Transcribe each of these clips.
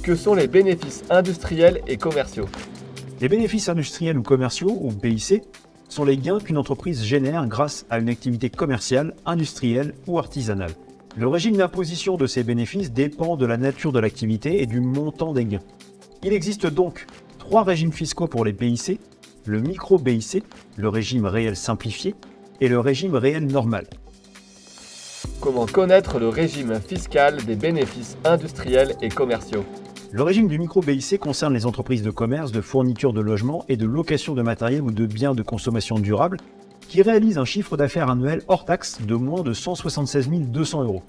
Que sont les bénéfices industriels et commerciaux? Les bénéfices industriels ou commerciaux, ou BIC, sont les gains qu'une entreprise génère grâce à une activité commerciale, industrielle ou artisanale. Le régime d'imposition de ces bénéfices dépend de la nature de l'activité et du montant des gains. Il existe donc 3 régimes fiscaux pour les BIC, le micro-BIC, le régime réel simplifié et le régime réel normal. Comment connaître le régime fiscal des bénéfices industriels et commerciaux? Le régime du micro-BIC concerne les entreprises de commerce, de fourniture de logements et de location de matériel ou de biens de consommation durable qui réalisent un chiffre d'affaires annuel hors taxe de moins de 176 200 €.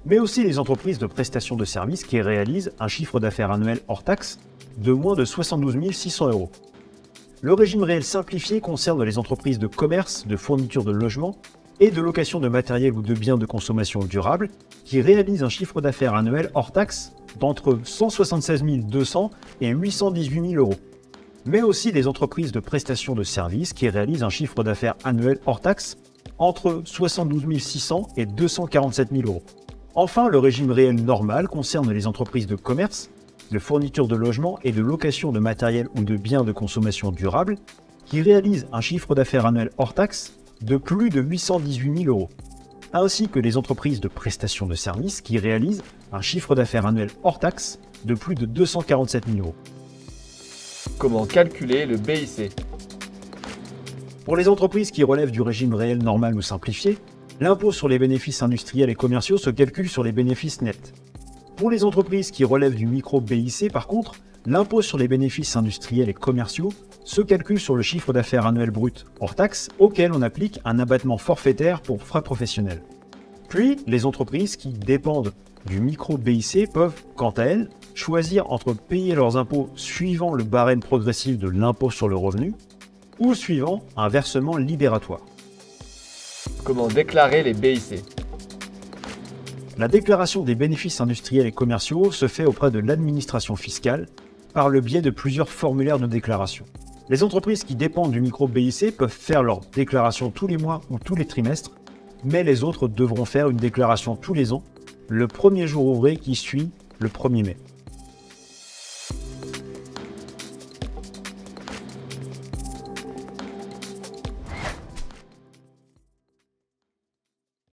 Mais aussi les entreprises de prestation de services qui réalisent un chiffre d'affaires annuel hors taxe de moins de 72 600 €. Le régime réel simplifié concerne les entreprises de commerce, de fourniture de logements et de location de matériel ou de biens de consommation durable qui réalisent un chiffre d'affaires annuel hors taxe d'entre 176 200 et 818 000 €. Mais aussi des entreprises de prestation de services qui réalisent un chiffre d'affaires annuel hors taxe entre 72 600 et 247 000 €. Enfin, le régime réel normal concerne les entreprises de commerce, de fourniture de logements et de location de matériel ou de biens de consommation durable qui réalisent un chiffre d'affaires annuel hors taxe de plus de 818 000 €, ainsi que les entreprises de prestation de services qui réalisent un chiffre d'affaires annuel hors taxe de plus de 247 000 €. Comment calculer le BIC? Pour les entreprises qui relèvent du régime réel normal ou simplifié, l'impôt sur les bénéfices industriels et commerciaux se calcule sur les bénéfices nets. Pour les entreprises qui relèvent du micro-BIC, par contre, l'impôt sur les bénéfices industriels et commerciaux se calcule sur le chiffre d'affaires annuel brut hors taxe auquel on applique un abattement forfaitaire pour frais professionnels. Puis, les entreprises qui dépendent du micro-BIC peuvent, quant à elles, choisir entre payer leurs impôts suivant le barème progressif de l'impôt sur le revenu ou suivant un versement libératoire. Comment déclarer les BIC? La déclaration des bénéfices industriels et commerciaux se fait auprès de l'administration fiscale par le biais de plusieurs formulaires de déclaration. Les entreprises qui dépendent du micro-BIC peuvent faire leur déclaration tous les mois ou tous les trimestres, mais les autres devront faire une déclaration tous les ans, le premier jour ouvré qui suit le 1er mai.